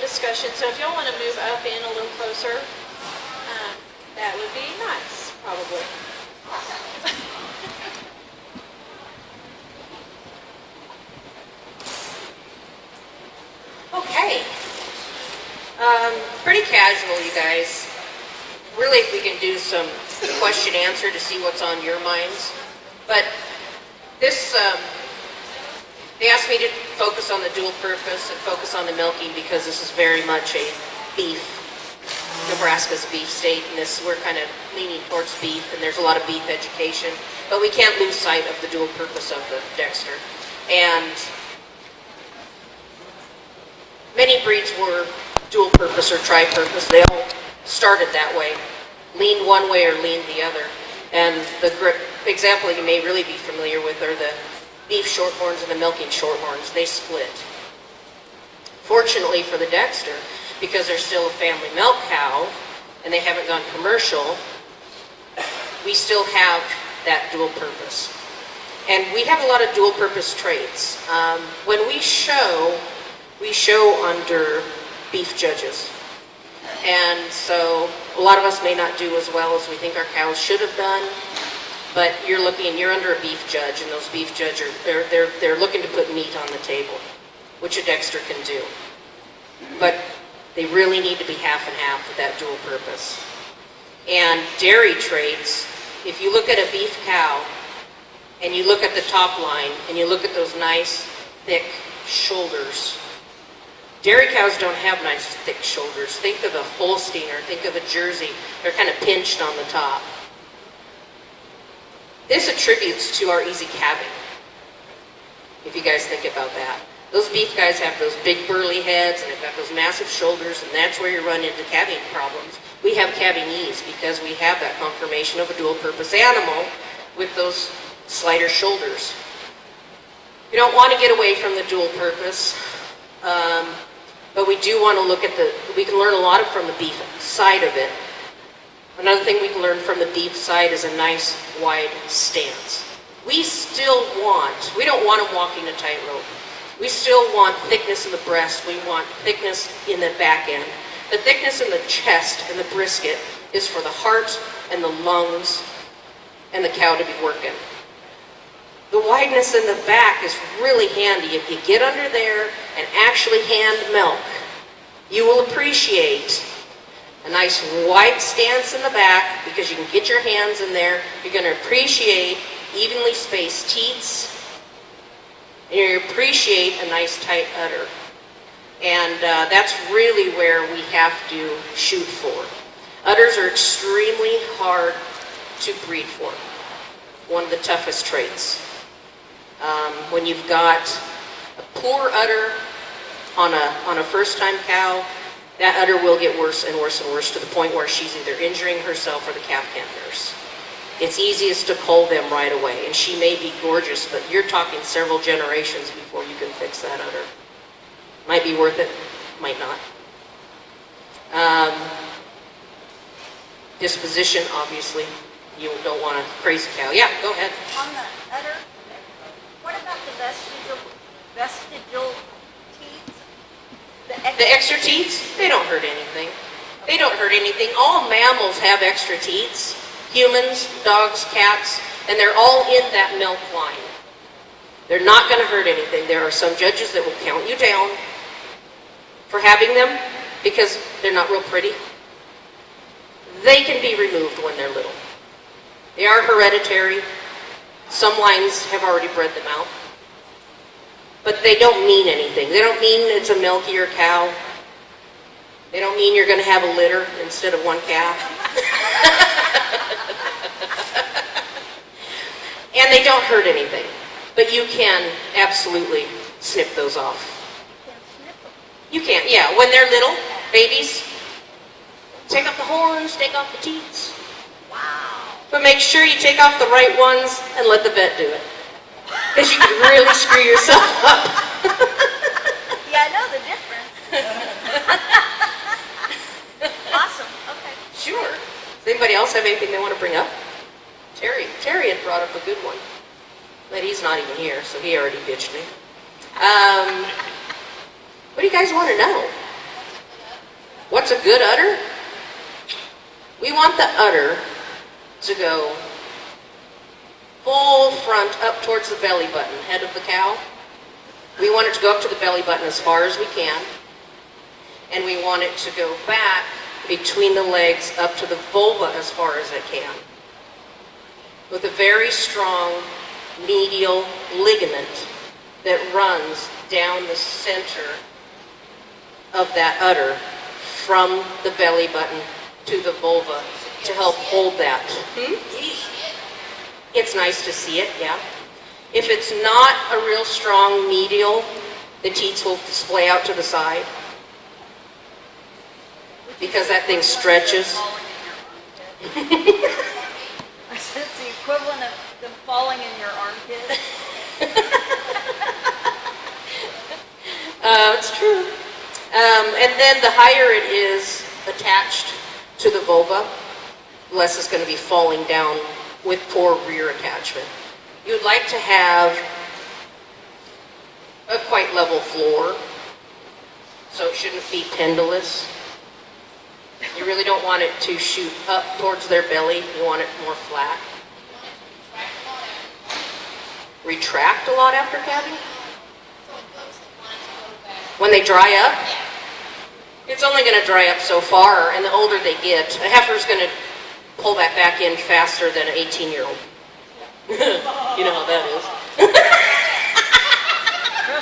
discussion. So if y'all want to move up in a little closer, that would be nice, probably. Okay. Pretty casual, you guys. Really, if we can do some question answer to see what's on your minds. But this, they asked me to focus on the dual purpose and focus on the milking because this is very much a beef. Nebraska's a beef state, and we're kind of leaning towards beef, and there's a lot of beef education. But we can't lose sight of the dual purpose of the Dexter. And many breeds were dual purpose or tri-purpose. They all started that way. Lean one way or lean the other. And the example you may really be familiar with are the beef shorthorns and the milking shorthorns. They split. Fortunately for the Dexter, because they're still a family milk cow and they haven't gone commercial, we still have that dual purpose. And we have a lot of dual purpose traits. When we show under beef judges. And so a lot of us may not do as well as we think our cows should have done, but you're under a beef judge, and those beef judges they're looking to put meat on the table, which a Dexter can do. But they really need to be half and half with that dual purpose. And dairy traits, if you look at a beef cow and you look at the top line and you look at those nice thick shoulders, dairy cows don't have nice thick shoulders. Think of a Holstein or think of a Jersey. They're kind of pinched on the top. This attributes to our easy calving, if you guys think about that. Those beef guys have those big burly heads and they've got those massive shoulders, and that's where you run into calving problems. We have calving ease because we have that conformation of a dual purpose animal with those slighter shoulders. You don't want to get away from the dual purpose. But we do want to look at we can learn a lot from the beef side of it. Another thing we can learn from the beef side is a nice wide stance. We don't want them walking a tightrope. We still want thickness in the breast. We want thickness in the back end. The thickness in the chest and the brisket is for the heart and the lungs and the cow to be working. The wideness in the back is really handy. If you get under there and actually hand milk, you will appreciate a nice wide stance in the back because you can get your hands in there. You're going to appreciate evenly spaced teats, and you appreciate a nice tight udder. And that's really where we have to shoot for. Udders are extremely hard to breed for. One of the toughest traits. When you've got a poor udder on a first-time cow, that udder will get worse and worse and worse to the point where she's either injuring herself or the calf can't nurse. It's easiest to cull them right away, and she may be gorgeous, but you're talking several generations before you can fix that udder. Might be worth it, might not. Disposition, obviously. You don't want a crazy cow. Yeah, go ahead. On the udder, what about the vestigial teats? The extra teats, they don't hurt anything. They don't hurt anything. All mammals have extra teats. Humans, dogs, cats, and they're all in that milk line. They're not going to hurt anything. There are some judges that will count you down for having them because they're not real pretty. They can be removed when they're little. They are hereditary. Some lines have already bred them out. But they don't mean anything. They don't mean it's a milkier cow. They don't mean you're going to have a litter instead of one calf. And they don't hurt anything. But you can absolutely snip those off. You can, yeah. When they're little, babies, take off the horns, take off the teats. Wow. But make sure you take off the right ones and let the vet do it. Because you can really screw yourself up. Yeah, I know the difference. Awesome, okay. Sure. Does anybody else have anything they want to bring up? Terry had brought up a good one. But he's not even here, so he already bitched me. What do you guys want to know? What's a good udder? We want the udder to go full front up towards the belly button, head of the cow. We want it to go up to the belly button as far as we can. And we want it to go back between the legs up to the vulva as far as it can. With a very strong medial ligament that runs down the center of that udder from the belly button to the vulva to help hold that. It's nice to see it, yeah. If it's not a real strong medial, the teats will splay out to the side because that thing stretches. I said it's the equivalent of them falling in your armpit. It's true. And then the higher it is attached to the vulva, the less it's going to be falling down with poor rear attachment. You'd like to have a quite level floor, so it shouldn't be pendulous. You really don't want it to shoot up towards their belly. You want it more flat. Retract a lot after calving? When they dry up? It's only going to dry up so far, and the older they get, a heifer's going to pull that back in faster than an 18-year-old. You know how that is.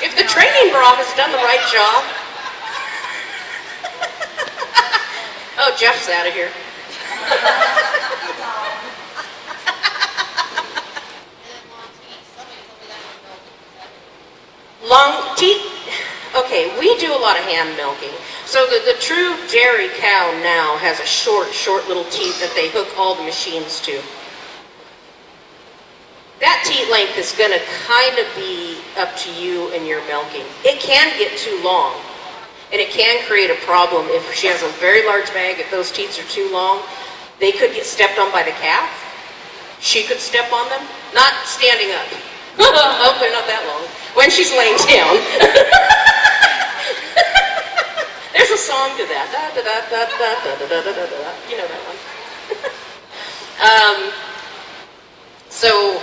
If the training bra has done the right job. Oh, Jeff's out of here. Long teeth. Okay, we do a lot of hand milking. So the true dairy cow now has a short little teat that they hook all the machines to. That teat length is going to kind of be up to you and your milking. It can get too long, and it can create a problem if she has a very large bag. If those teats are too long, they could get stepped on by the calf. She could step on them, not standing up. Oh, they're not that long. When she's laying down. There's a song to that. You know that one. So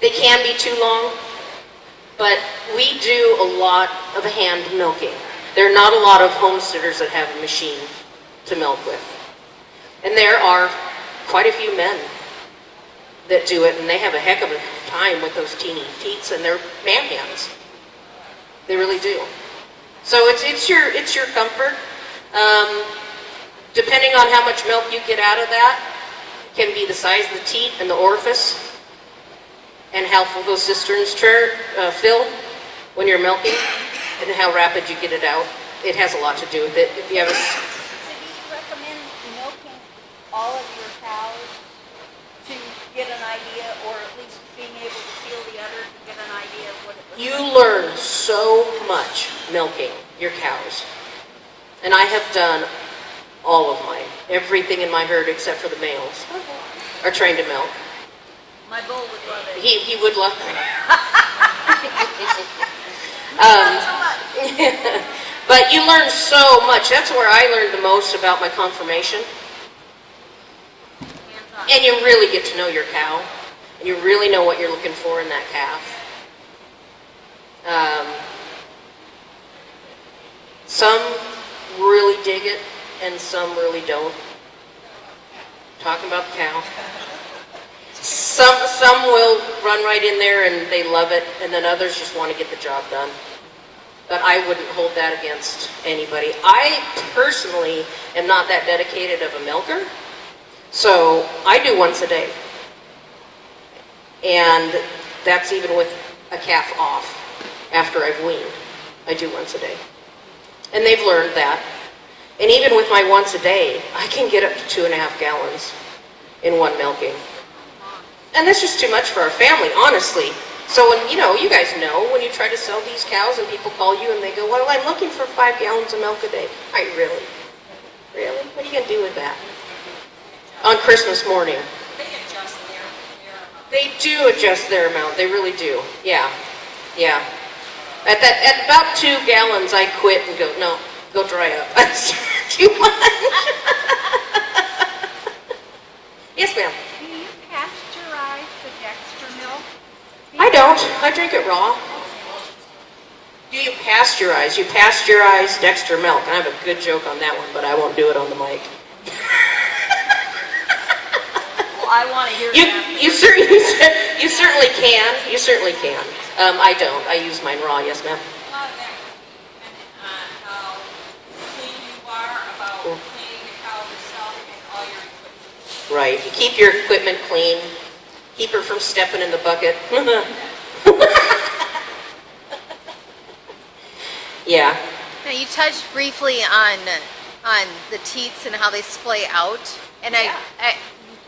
they can be too long, but we do a lot of hand milking. There are not a lot of homesteaders that have a machine to milk with. And there are quite a few men that do it, and they have a heck of a time with those teeny teats and their man hands. They really do. So it's your comfort. Depending on how much milk you get out of that, can be the size of the teat and the orifice, and how full those cisterns fill when you're milking, and how rapid you get it out. It has a lot to do with it. If you have a... So do you recommend milking all of your cows to get an idea, or at least being able to feel the udder to get an idea of what it looks like? You learn so much milking your cows. And I have done all of mine. Everything in my herd except for the males are trained to milk. My bull would love it. He would love it. Not so much. But you learn so much. That's where I learned the most about my conformation. Hands-on. And you really get to know your cow. And you really know what you're looking for in that calf. Some really dig it, and some really don't. Talking about the cow. Some will run right in there and they love it, and then others just want to get the job done. But I wouldn't hold that against anybody. I personally am not that dedicated of a milker, so I do once a day. And that's even with a calf off after I've weaned. I do once a day. And they've learned that. And even with my once a day, I can get up to 2.5 gallons in one milking. And that's just too much for our family, honestly. So when, you guys know, when you try to sell these cows and people call you and they go, well, I'm looking for 5 gallons of milk a day. All right, really? Really? What are you going to do with that? On Christmas morning. They do adjust their amount. They really do. Yeah. Yeah. At about 2 gallons, I quit and go, no, go dry up. too much. Yes, ma'am. Do you pasteurize the Dexter milk? I don't. I drink it raw. Do you pasteurize? You pasteurize Dexter milk. And I have a good joke on that one, but I won't do it on the mic. Well, I want to hear that. You certainly can. You certainly can. I don't. I use mine raw. Yes, ma'am. A lot of that dependent on how clean you are about cleaning the cow yourself and all your equipment. Right. You keep your equipment clean. Keep her from stepping in the bucket. Yeah. Now you touched briefly on the teats and how they splay out, and Yeah. I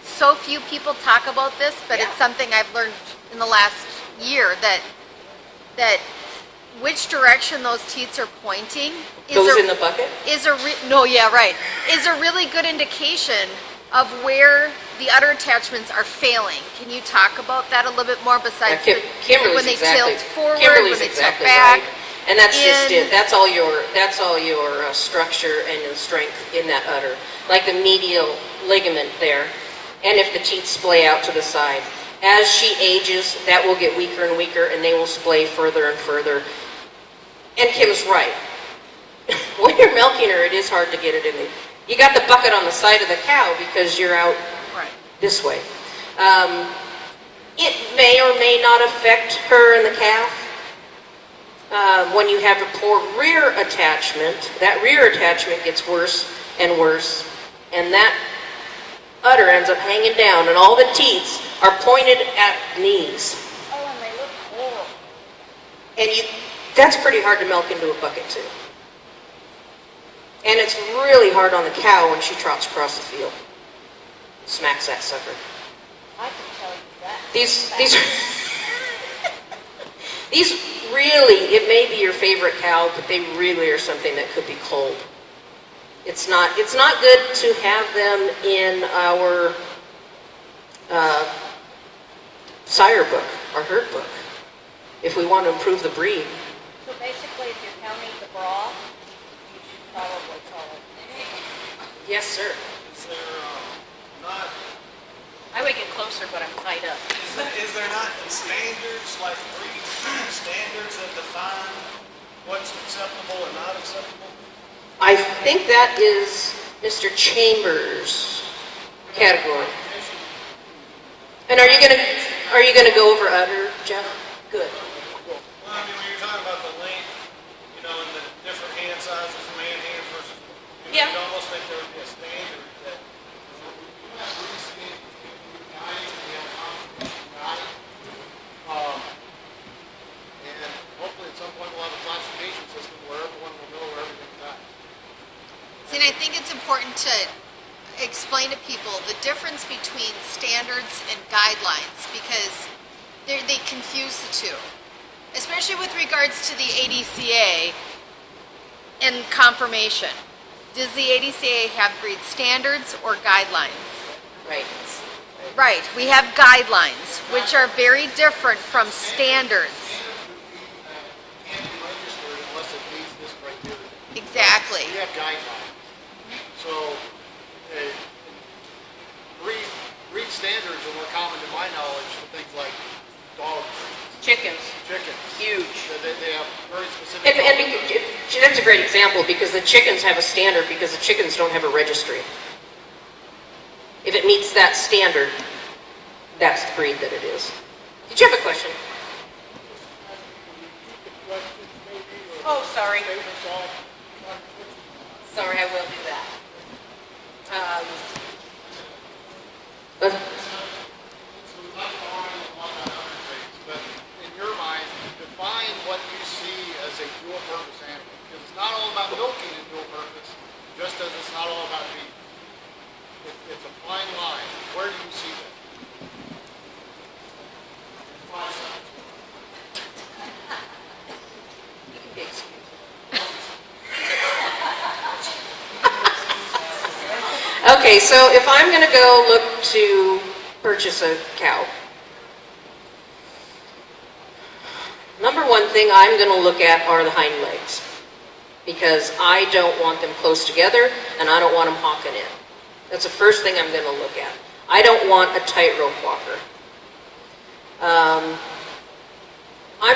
so few people talk about this, but Yeah. it's something I've learned in the last year that which direction those teats are pointing Goes in the bucket? is a really good indication of where the udder attachments are failing. Can you talk about that a little bit more besides Kimberly's when they exactly, tilt forward, Kimberly's when they exactly tilt back? right. And that's just in- it. That's all your structure and your strength in that udder. Like the medial ligament there. And if the teeth splay out to the side. As she ages, that will get weaker and weaker, and they will splay further and further. And Kim's right. When you're milking her, it is hard to get it in there. You got the bucket on the side of the cow because you're out Right. this way. It may or may not affect her and the calf. When you have a poor rear attachment, that rear attachment gets worse and worse, and that udder ends up hanging down, and all the teats are pointed at knees. Oh, and they look horrible. And that's pretty hard to milk into a bucket too. And it's really hard on the cow when she trots across the field. Smacks that sucker. I can tell you that. These really, it may be your favorite cow, but they really are something that could be cold. It's not good to have them in our sire book, our herd book, if we want to improve the breed. So basically, if your cow needs a broth, you should probably call it. Yes, sir. Is there not, I would get closer, but I'm tied up. is there not standards, like breed standards that define what's acceptable and not acceptable? I think that is Mr. Chambers' category. And are you gonna go over udder, Jeff? Good. Well, I mean, when you're talking about the length, and the different hand sizes, man hands versus, Yeah. you'd almost think there would be a standard that. And hopefully at some point we'll have a classification system where everyone will know where everything's at. See, and I think it's important to explain to people the difference between standards and guidelines because they confuse the two, especially with regards to the ADCA and confirmation. Does the ADCA have breed standards or guidelines? Right. Right, we have guidelines, which are very different from standards. Can't be registered unless it meets this criteria. Exactly. We have guidelines. So, breed standards are more common to my knowledge for things like dogs, Chickens. chickens. Huge. They have very specific. And that's a great example because the chickens have a standard because the chickens don't have a registry. If it meets that standard, that's the breed that it is. Did you have a question? Oh, sorry. Sorry, I will do that. But in your mind, define what you see as a dual purpose animal. Because it's not all about milking and dual purpose, just as it's not all about meat. It's a fine line. Where do you see that? You can be excused. Okay, so if I'm going to go look to purchase a cow, number one thing I'm going to look at are the hind legs. because I don't want them close together and I don't want them hocking in. That's the first thing I'm going to look at. I don't want a tightrope walker. I'm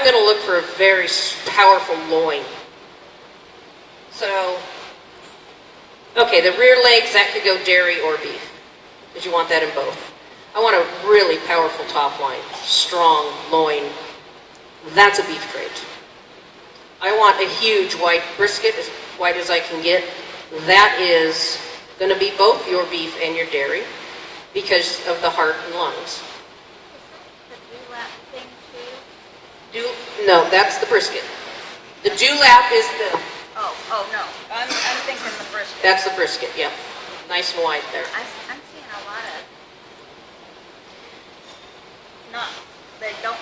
going to look for a very powerful loin. So, okay, the rear legs, that could go dairy or beef, because you want that in both. I want a really powerful top line, strong loin. That's a beef trait. I want a huge white brisket, as white as I can get. That is going to be both your beef and your dairy because of the heart and lungs. The dewlap thing too? No, that's the brisket. The dewlap is the, Oh, no. I'm thinking the brisket. that's the brisket, yep. Nice and wide there. I'm seeing a lot of, not, they don't,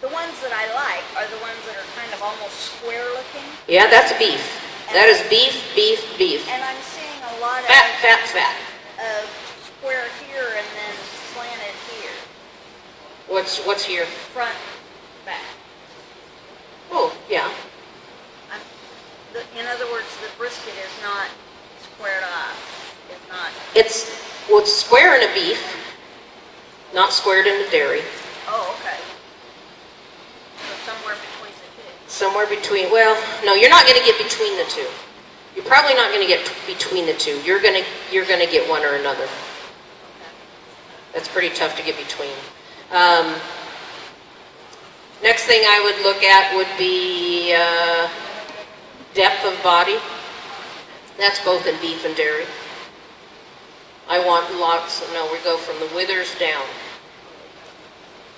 the ones that I like are the ones that are kind of almost square looking. Yeah, that's beef. That is beef, beef, beef. And I'm seeing a lot Fat, fat, fat. of square here and then slanted here. What's here? Front, back. Oh, yeah. In other words, the brisket is not squared off. It's not. It's square in a beef, not squared in a dairy. Oh, okay. So somewhere between the two. Somewhere between, well, no, you're not going to get between the two. You're probably not going to get between the two. You're going to get one or another. Okay. That's pretty tough to get between. Next thing I would look at would be depth of body. That's both in beef and dairy. I want lots, no, we go from the withers down.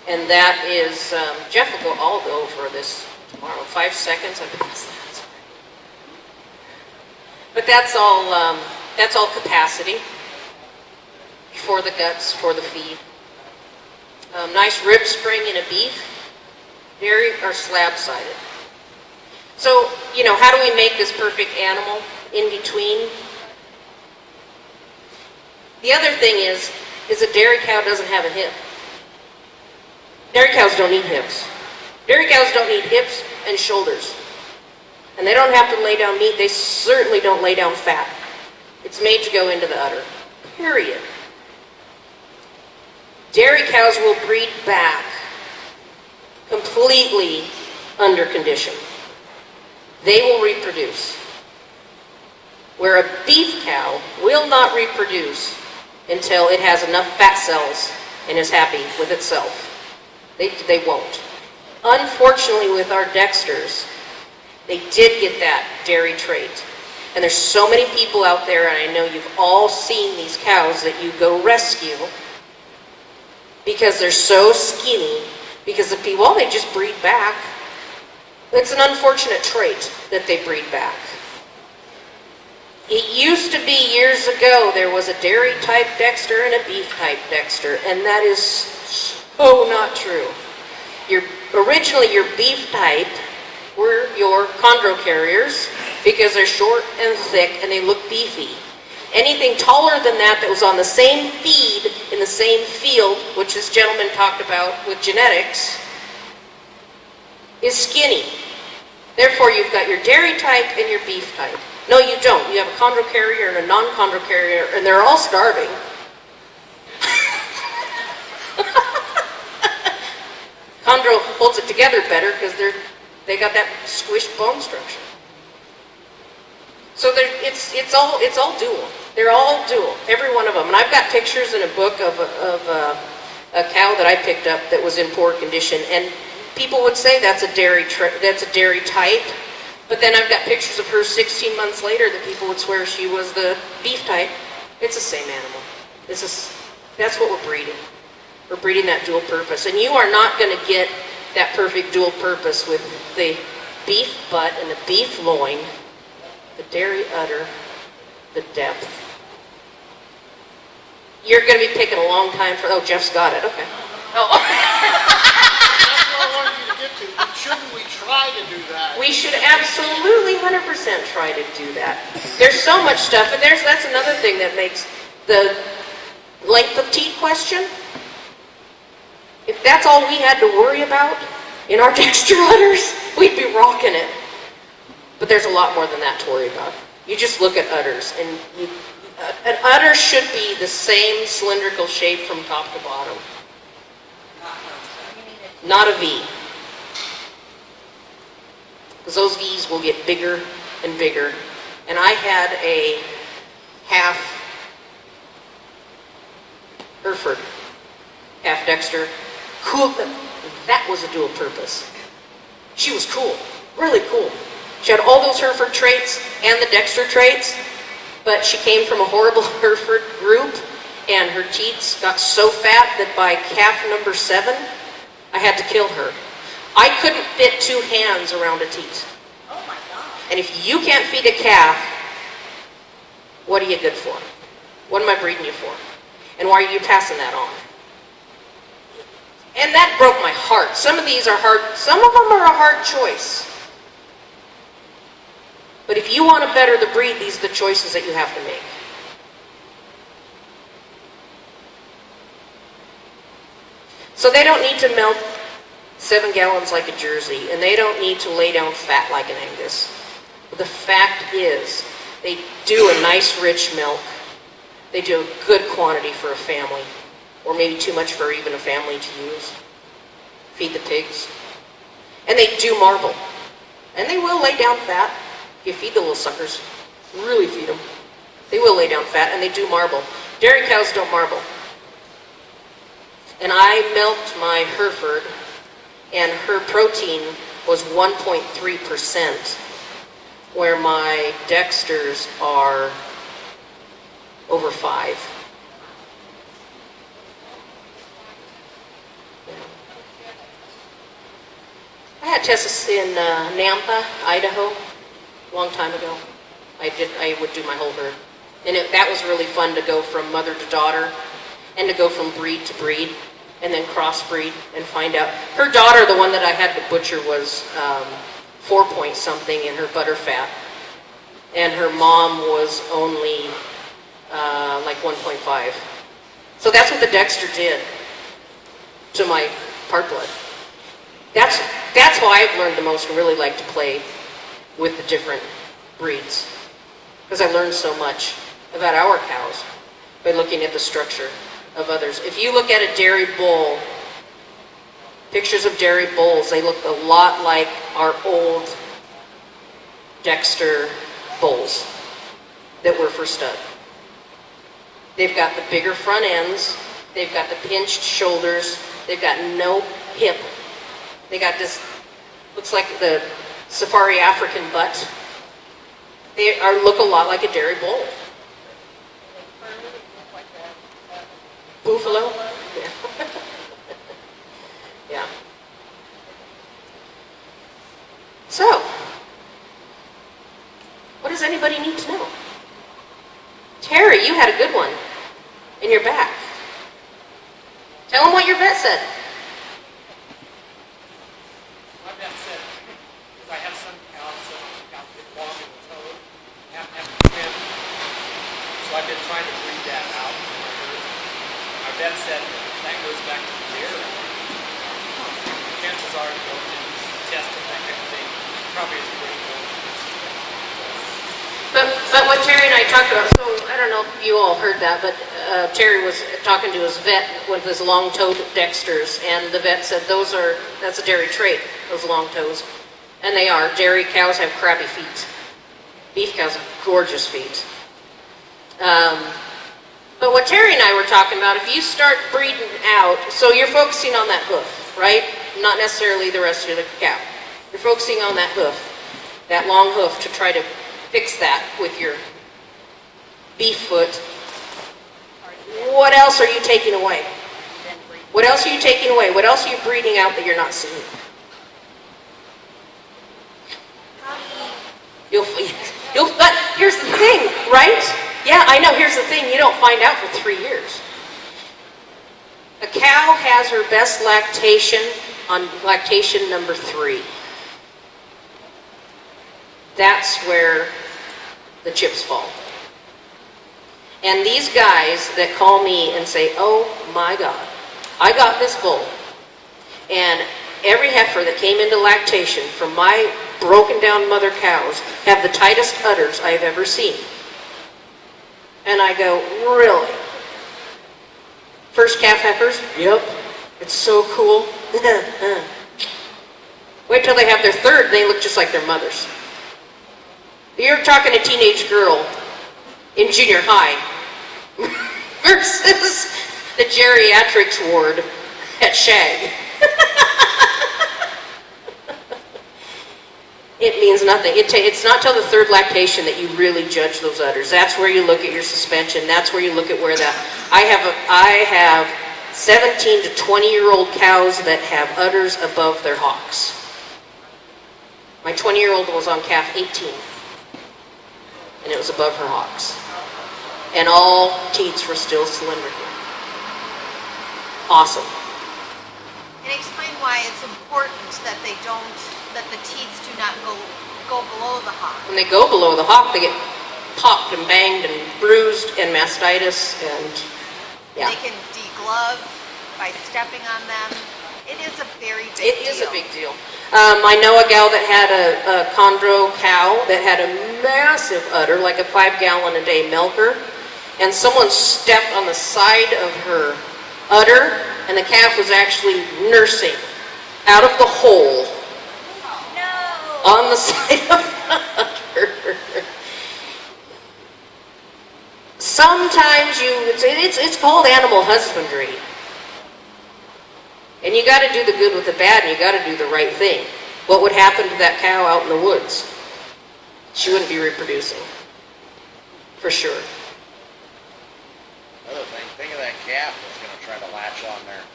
And that is, Jeff will go, I'll go for this tomorrow. 5 seconds, I pass that, sorry. But that's all capacity for the guts, for the feed. Nice rib spring in a beef, dairy or slab-sided. So, how do we make this perfect animal in between? The other thing is a dairy cow doesn't have a hip. Dairy cows don't need hips. Dairy cows don't need hips and shoulders. And they don't have to lay down meat. They certainly don't lay down fat. It's made to go into the udder. Period. Dairy cows will breed back completely under condition. They will reproduce. Where a beef cow will not reproduce until it has enough fat cells and is happy with itself. They won't. Unfortunately, with our Dexters, they did get that dairy trait. And there's so many people out there, and I know you've all seen these cows that you go rescue because they're so skinny, because the people, well, they just breed back. It's an unfortunate trait that they breed back. It used to be years ago, there was a dairy type Dexter and a beef type Dexter, and that is so not true. Originally your beef type were your chondro carriers because they're short and thick and they look beefy. Anything taller than that was on the same feed in the same field, which this gentleman talked about with genetics, is skinny. Therefore, you've got your dairy type and your beef type. No, you don't. You have a chondro carrier and a non-chondro carrier, and they're all starving. Chondro holds it together better because they got that squished bone structure. So it's all dual. They're all dual, every one of them. And I've got pictures in a book of a cow that I picked up that was in poor condition, and people would say that's a dairy type. But then I've got pictures of her 16 months later that people would swear she was the beef type. It's the same animal. That's what we're breeding. We're breeding that dual purpose. And you are not going to get that perfect dual purpose with the beef butt and the beef loin, the dairy udder, the depth. You're going to be picking a long time for, oh, Jeff's got it, okay. Oh. That's what I wanted you to get to. Shouldn't we try to do that? We should absolutely 100% try to do that. There's so much stuff, and that's another thing that makes the length of teat question. If that's all we had to worry about in our Dexter udders, we'd be rocking it. But there's a lot more than that to worry about. You just look at udders, and an udder should be the same cylindrical shape from top to bottom. Not a V. Because those V's will get bigger and bigger. And I had a half Hereford, half Dexter. Cool. That was a dual purpose. She was cool. Really cool. She had all those Hereford traits and the Dexter traits, but she came from a horrible Hereford group, and her teats got so fat that by calf number 7, I had to kill her. I couldn't fit 2 hands around a teat. Oh my God. And if you can't feed a calf, what are you good for? What am I breeding you for? And why are you passing that on? And that broke my heart. Some of these are hard, some of them are a hard choice. But if you want to better the breed, these are the choices that you have to make. So they don't need to milk 7 gallons like a Jersey, and they don't need to lay down fat like an Angus. But the fact is, they do a nice rich milk. They do a good quantity for a family, or maybe too much for even a family to use. Feed the pigs. And they do marble. And they will lay down fat. You feed the little suckers. Really feed them. They will lay down fat, and they do marble. Dairy cows don't marble. And I milked my Hereford, and her protein was 1.3%, where my Dexters are over 5. I had Tessa in Nampa, Idaho, a long time ago. I would do my whole herd. And that was really fun to go from mother to daughter, and to go from breed to breed, and then crossbreed and find out. Her daughter, the one that I had to butcher, was 4 point something in her butter fat. And her mom was only like 1.5. So that's what the Dexter did to my part blood. That's why I've learned the most and really like to play with the different breeds. Because I learned so much about our cows by looking at the structure of others. If you look at a dairy bull, pictures of dairy bulls, they look a lot like our old Dexter bulls that were for stud. They've got the bigger front ends, they've got the pinched shoulders, they've got no hip. They got this, looks like the safari African butt. They look a lot like a dairy bull. Buffalo? Yeah. Yeah. So, what does anybody need to know? Terry, you had a good one in your back. Tell them what your vet said. My vet said, because I have some cows that got a bit long in the toe, have to trim. So I've been trying to breed that out. My vet said that goes back to the dairy. Chances are, you know, test and that kind of thing, probably is pretty good. But what Terry and I talked about, so I don't know if you all heard that, but Terry was talking to his vet with his long-toed Dexters, and the vet said that's a dairy trait, those long toes. And they are. Dairy cows have crabby feet. Beef cows have gorgeous feet. But what Terry and I were talking about, if you start breeding out, so you're focusing on that hoof, right? Not necessarily the rest of the cow. You're focusing on that hoof, that long hoof, to try to fix that with your beef foot. What else are you taking away? What else are you taking away? What else are you breeding out that you're not seeing? But here's the thing, right? Yeah, I know, here's the thing, you don't find out for 3 years. A cow has her best lactation on lactation number 3. That's where the chips fall. And these guys that call me and say, oh my God, I got this bull, and every heifer that came into lactation from my broken down mother cows have the tightest udders I've ever seen. And I go, really? First calf heifers? Yep. It's so cool. Wait till they have their third, they look just like their mothers. You're talking a teenage girl in junior high versus the geriatrics ward at Shag. It means nothing. It's not till the third lactation that you really judge those udders. That's where you look at your suspension. That's where you look at where that. I have 17 to 20-year-old cows that have udders above their hocks. My 20-year-old was on calf 18, and it was above her hocks. And all teats were still cylindrical. Awesome. And explain why it's important that that the teats do not go below the hock. When they go below the hock, they get popped and banged and bruised and mastitis and, yeah. They can deglove by stepping on them. It is a very big deal. It is a big deal. I know a gal that had a chondro cow that had a massive udder, like a 5-gallon-a-day milker, and someone stepped on the side of her udder, and the calf was actually nursing out of the hole on the side of the udder. Sometimes it's called animal husbandry. And you got to do the good with the bad, and you got to do the right thing. What would happen to that cow out in the woods? She wouldn't be reproducing. For sure. Another thing, think of that calf that's going to try to latch on there.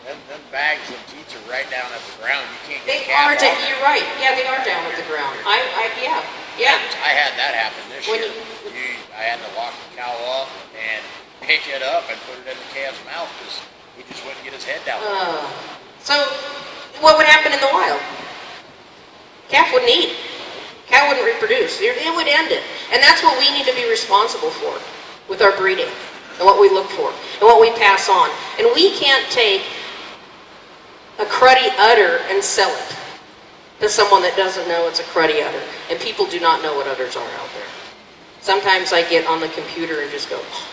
Them bags and teats are right down at the ground. You can't get They calf are, on there. you're right. Yeah, they are down at the ground. Yeah. I had that happen this When year. I had to lock the cow up and pick it up and put it in the calf's mouth because he just wouldn't get his head down. So, what would happen in the wild? Calf wouldn't eat. Cow wouldn't reproduce. It would end it. And that's what we need to be responsible for with our breeding and what we look for and what we pass on. And we can't take a cruddy udder and sell it to someone that doesn't know it's a cruddy udder. And people do not know what udders are out there. Sometimes I get on the computer and just go, oh,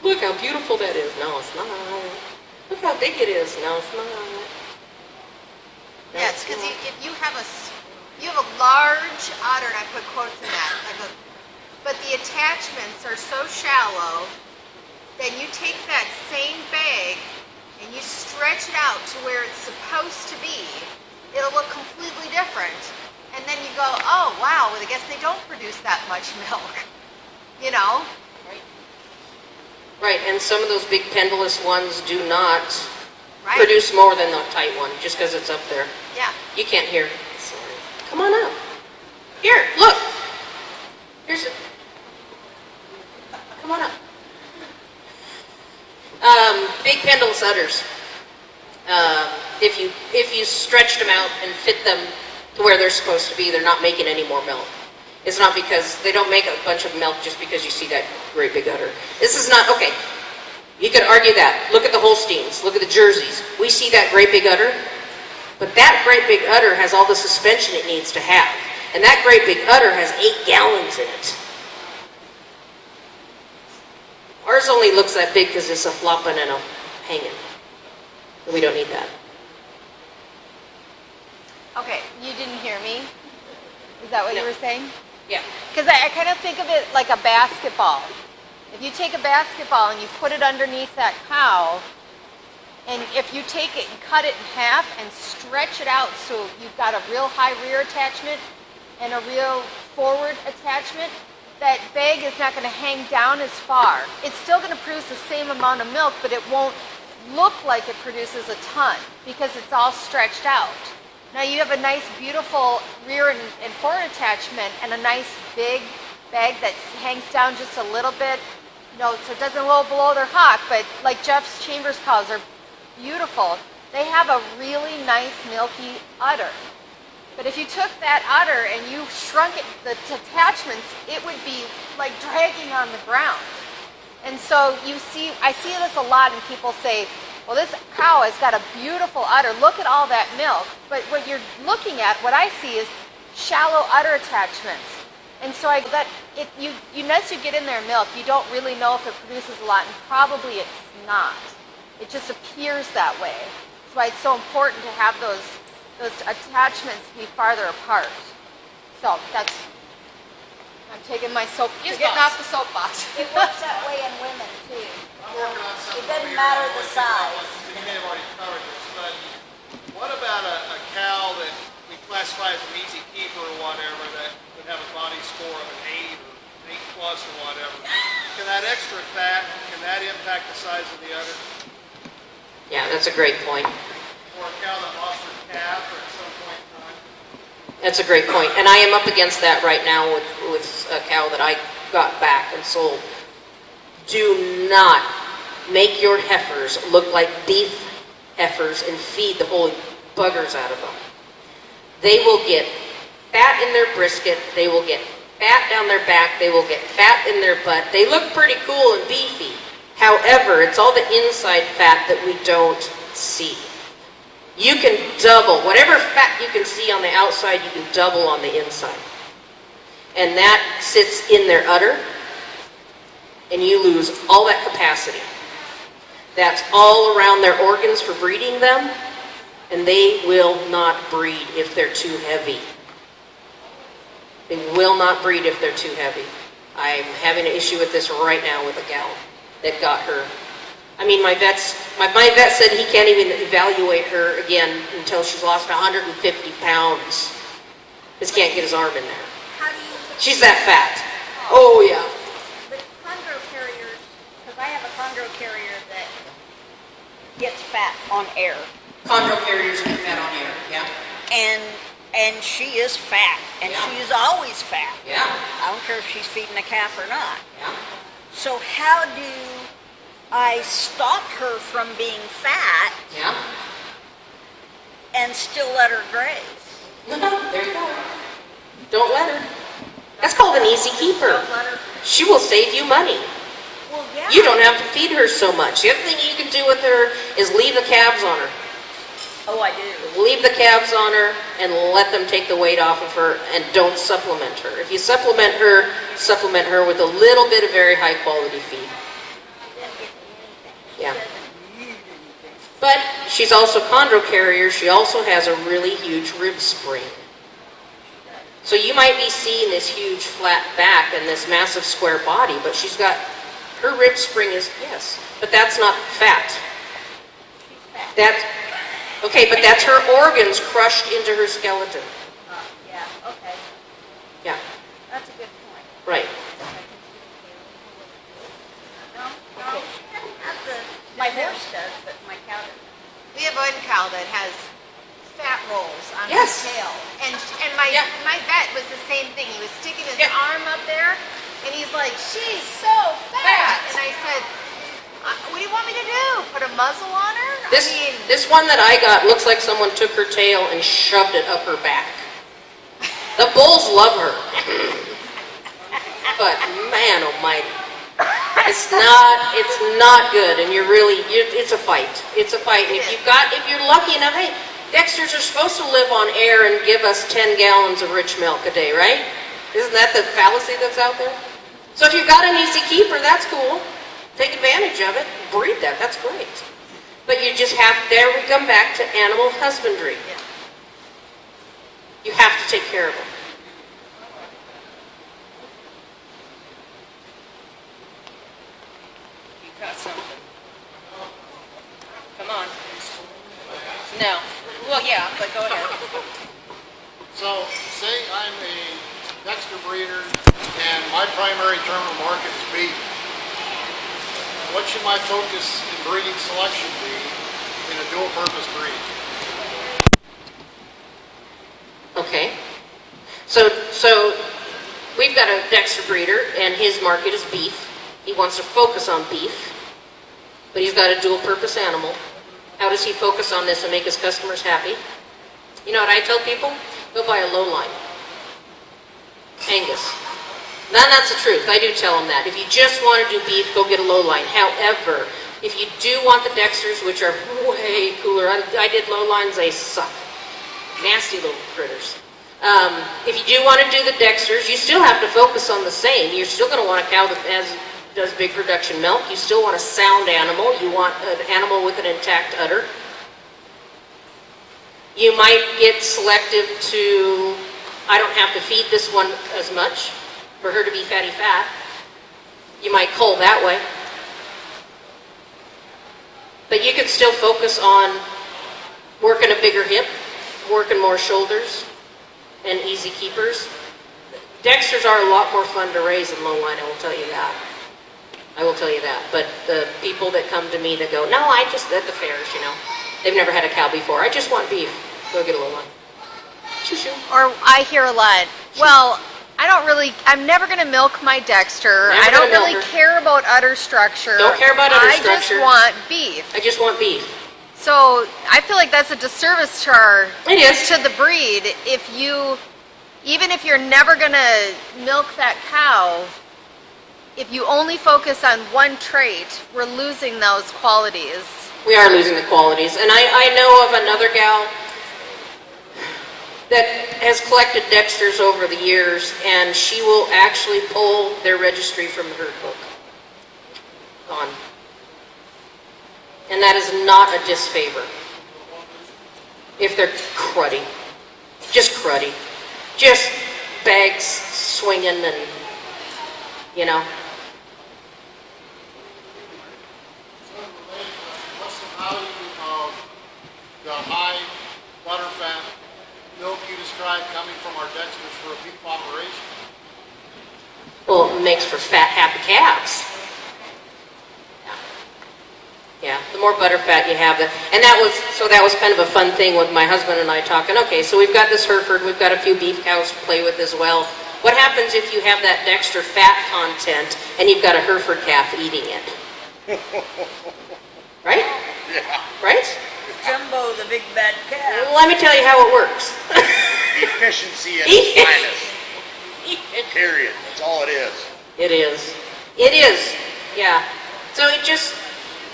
look how beautiful that is. No, it's not. Look how big it is. No, it's not. Yeah, it's because if you have a large udder, and I put quotes in that, but the attachments are so shallow, then you take that same bag and you stretch it out to where it's supposed to be, it'll look completely different. And then you go, oh, wow, well, I guess they don't produce that much milk, you know? Right, and some of those big pendulous ones do not produce more than the tight one, just because it's up there. Yeah. You can't hear. Sorry. Come on up. Here, look. Here's it. Come on up. Big pendulous udders. If you stretched them out and fit them to where they're supposed to be, they're not making any more milk. It's not because they don't make a bunch of milk just because you see that great big udder. This is not, okay, you could argue that. Look at the Holsteins, look at the Jerseys. We see that great big udder, but that great big udder has all the suspension it needs to have. And that great big udder has 8 gallons in it. Ours only looks that big because it's a flopping and a hanging. We don't need that. Okay, you didn't hear me? Is that what you were saying? Yeah. Because I kind of think of it like a basketball. If you take a basketball and you put it underneath that cow, and if you take it and cut it in half and stretch it out so you've got a real high rear attachment and a real forward attachment, that bag is not going to hang down as far. It's still going to produce the same amount of milk, but it won't look like it produces a ton because it's all stretched out. Now you have a nice, beautiful rear and forward attachment and a nice big bag that hangs down just a little bit, you know, so it doesn't go below their hock, but like Jeff's Chambers cows are beautiful. They have a really nice milky udder. But if you took that udder and you shrunk it, the attachments, it would be like dragging on the ground. And so I see this a lot, and people say, well, this cow has got a beautiful udder. Look at all that milk. But what you're looking at, what I see is shallow udder attachments. And so unless you get in their milk, you don't really know if it produces a lot, and probably it's not. It just appears that way. That's why it's so important to have those attachments be farther apart. So I'm taking my getting off the soapbox. It works that way in women too. I'm working on something. It doesn't for you matter now, the which size. You may have already covered this, but what about a cow that we classify as an easy keeper or whatever that would have a body score of an 8 or an 8 plus or whatever? Can that extra fat, can that impact the size of the udder? Yeah, that's a great point. Or a cow that lost her calf at some point in time? That's a great point. And I am up against that right now with a cow that I got back and sold. Do not make your heifers look like beef heifers and feed the holy buggers out of them. They will get fat in their brisket. They will get fat down their back. They will get fat in their butt. They look pretty cool and beefy. However, it's all the inside fat that we don't see. You can double, whatever fat you can see on the outside, you can double on the inside. And that sits in their udder, and you lose all that capacity. That's all around their organs for breeding them, and they will not breed if they're too heavy. They will not breed if they're too heavy. I'm having an issue with this right now with a gal that got her. I mean, my vet said he can't even evaluate her again until she's lost 150 pounds. Just can't get his arm in there. How do you? She's that fat. Oh, yeah. The chondro carriers, because I have a chondro carrier that gets fat on air, Chondro carriers get fat on air, yeah. and she is fat, and Yeah. she is always fat. Yeah, I don't care if she's feeding a calf or not. yeah. So how do I stop her from being fat Yeah. and still let her graze? There you go. Don't let her. That's called an easy keeper. Don't let her. She will save you money. Well, yeah. You don't have to feed her so much. The other thing you can do with her is leave the calves on her. Oh, I do. Leave the calves on her and let them take the weight off of her, and don't supplement her. If you supplement her with a little bit of very high quality feed. She doesn't get anything. She Yeah. doesn't need anything. But she's also chondro carrier. She also has a really huge rib spring. So you might be seeing this huge flat back and this massive square body, but she's got, her rib spring is, yes, but that's not fat. She's fat. That's, okay, but that's her organs crushed into her skeleton. Yeah, okay. Yeah, That's a good point. right. No, she doesn't have the, my horse does, but my cow doesn't. We have one cow that has fat rolls on Yes. his tail. And my Yeah. my vet was the same thing. He was sticking his Yeah. arm up there, and he's like, she's so fat. And I said, what do you want me to do? Put a muzzle on her? This one that I got looks like someone took her tail and shoved it up her back. The bulls love her. But man almighty. It's not good, and it's a fight. It's a fight. And if you're lucky enough, hey, Dexters are supposed to live on air and give us 10 gallons of rich milk a day, right? Isn't that the fallacy that's out there? So if you've got an easy keeper, that's cool. Take advantage of it. Breed that. That's great. But you just have, there we come back to animal husbandry. You have to take care of them. You got something. Come on. No. Well, yeah, but go ahead. So, say I'm a Dexter breeder and my primary term of market is beef. What should my focus in breeding selection be in a dual purpose breed? Okay. So we've got a Dexter breeder, and his market is beef. He wants to focus on beef, but he's got a dual purpose animal. How does he focus on this and make his customers happy? You know what I tell people? Go buy a low line. Angus. Now that's the truth. I do tell them that. If you just want to do beef, go get a low line. However, If you do want the Dexters, which are way cooler, I did low lines, they suck. Nasty little critters. If you do want to do the Dexters, you still have to focus on the same. You're still going to want a cow that does big production milk. You still want a sound animal. You want an animal with an intact udder. You might get selective to, I don't have to feed this one as much for her to be fatty fat. You might cull that way. But you can still focus on working a bigger hip, working more shoulders, and easy keepers. Dexters are a lot more fun to raise in low line, I will tell you that. I will tell you that. But the people that come to me that go, no, I just, at the fairs, you know, they've never had a cow before. I just want beef. Go get a low line. Shoo-shoo. Or I hear a lot, well, I'm never going to milk my Dexter. Never I don't gonna milk really her. care about udder structure. Don't care about udder I structure. just want beef. I just want beef. So I feel like that's a disservice to It is. to the breed. Even if you're never going to milk that cow, if you only focus on one trait, we're losing those qualities. We are losing the qualities. And I know of another gal that has collected Dexters over the years, and she will actually pull their registry from the herd book. Gone. And that is not a disfavor. If they're cruddy. Just cruddy. Just bags swinging and, you know. What's the value of the high butterfat milk you described coming from our Dexters for a beef operation? Well, it makes for fat, happy calves. Yeah, the more butterfat you have, and that was kind of a fun thing with my husband and I talking. Okay, so we've got this Hereford, we've got a few beef cows to play with as well. What happens if you have that Dexter fat content and you've got a Hereford calf eating it? Right? Yeah. Right? Jumbo, the big bad cat. Well, let me tell you how it works. Efficiency at its finest. Period. That's all it is. It is. It is. Yeah. So it just,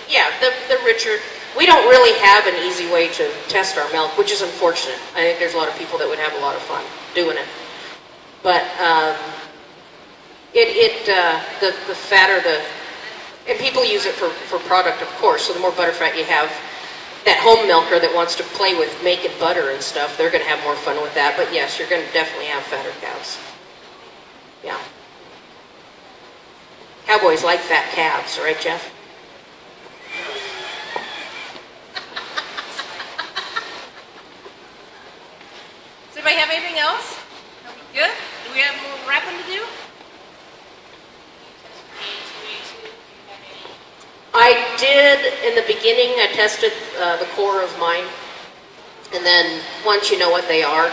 yeah, the richer, we don't really have an easy way to test our milk, which is unfortunate. I think there's a lot of people that would have a lot of fun doing it. But the fatter and people use it for product, of course, so the more butterfat you have, that home milker that wants to play with making butter and stuff, they're going to have more fun with that. But yes, you're going to definitely have fatter cows. Yeah. Cowboys like fat calves, right, Jeff? Does anybody have anything else? Are we good? Do we have more wrapping to do? I did, in the beginning, I tested the core of mine. And then once you know what they are,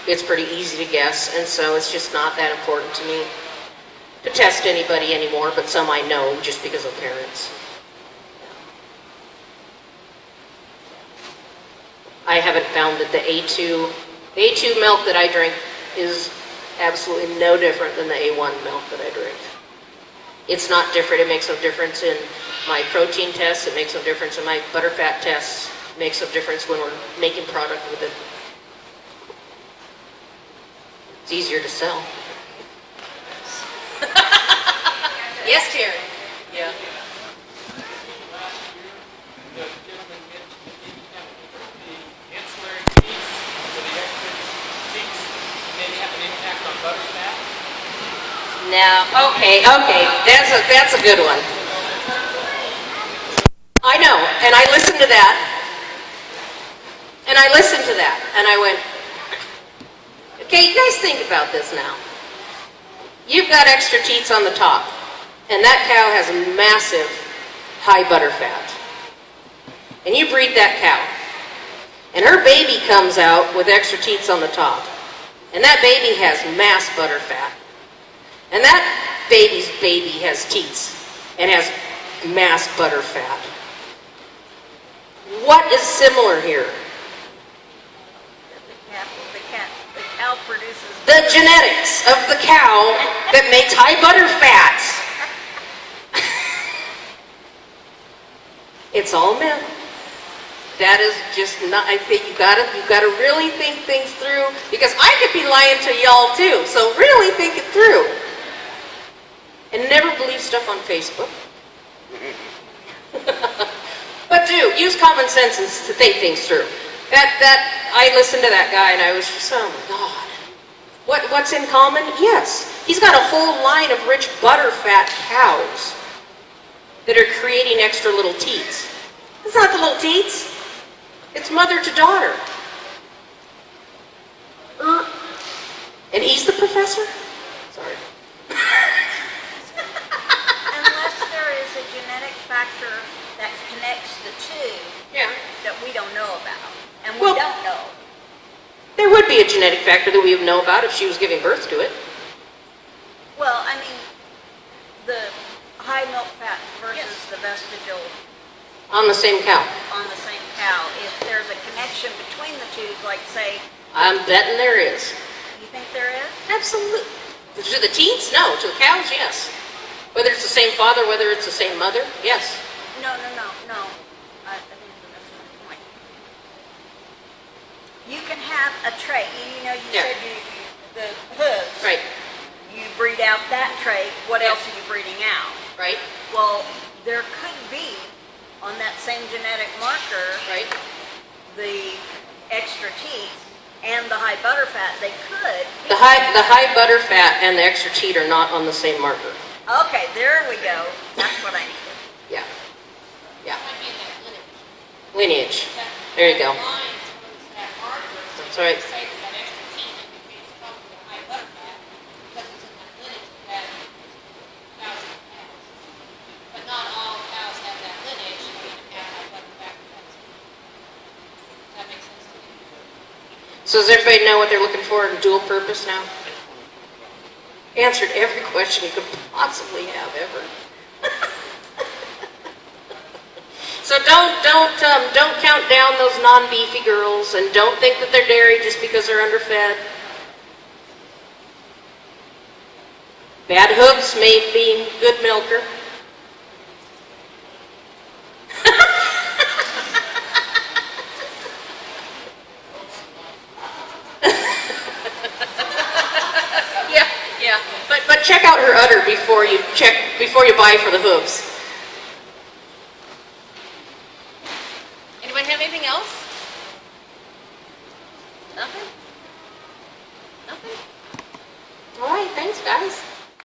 it's pretty easy to guess. And so it's just not that important to me to test anybody anymore, but some I know just because of parents. I haven't found that the A2 milk that I drink is absolutely no different than the A1 milk that I drink. It's not different. It makes no difference in my protein tests. It makes no difference in my butterfat tests. It makes no difference when we're making product with it. It's easier to sell. Yes, Terry. Yeah. The gentleman mentioned that maybe have the ancillary teats or the extra teats maybe have an impact on butterfat. No. Okay. That's a good one. I know, and I listened to that. And I went, okay, you guys think about this now. You've got extra teats on the top, and that cow has a massive high butterfat. And you breed that cow, and her baby comes out with extra teats on the top, and that baby has mass butterfat. And that baby's baby has teats and has mass butterfat. What is similar here? The cow produces. The genetics of the cow that makes high butterfat. It's all myth. That is just not, I think you gotta really think things through, because I could be lying to y'all too, so really think it through. And never believe stuff on Facebook. But do, use common sense and to think things through. I listened to that guy and I was just, oh my God. What's in common? Yes. He's got a whole line of rich butterfat cows that are creating extra little teats. It's not the little teats. It's mother to daughter. And he's the professor? Sorry. Unless there is a genetic factor that connects the two that we don't know about. And we don't know. There would be a genetic factor that we would know about if she was giving birth to it. Well, I mean, the high milk fat versus the vestigial On the same cow. on the same cow. If there's a connection between the two, like say, I'm betting there is. you think there is? Absolutely. To the teats? No. To the cows? Yes. Whether it's the same father, whether it's the same mother? Yes. No. I think that's my point. You can have a trait. You know, you said the hooves. Right. You breed out that trait. What else are you breeding out? Right. Well, there could be on that same genetic marker, Right. the extra teeth and the high butterfat. They could. The high butter fat and the extra teat are not on the same marker. Okay, there we go. That's what I needed. Yeah. Yeah. Might be in that Lineage. lineage. There you go. That line towards that marker, so That's you right. can say that that extra teeth indicates probably a high butterfat because it's in that lineage of that cows and cows. But not all cows have that lineage, so you can have high butterfat. Does that make sense to you? So does everybody know what they're looking for in dual purpose now? Answered every question you could possibly have ever. So don't count down those non-beefy girls, and don't think that they're dairy just because they're underfed. Bad hooves may be good milker. Yeah. But check out her udder before you buy for the hooves. Anyone have anything else? Nothing? All right, thanks guys.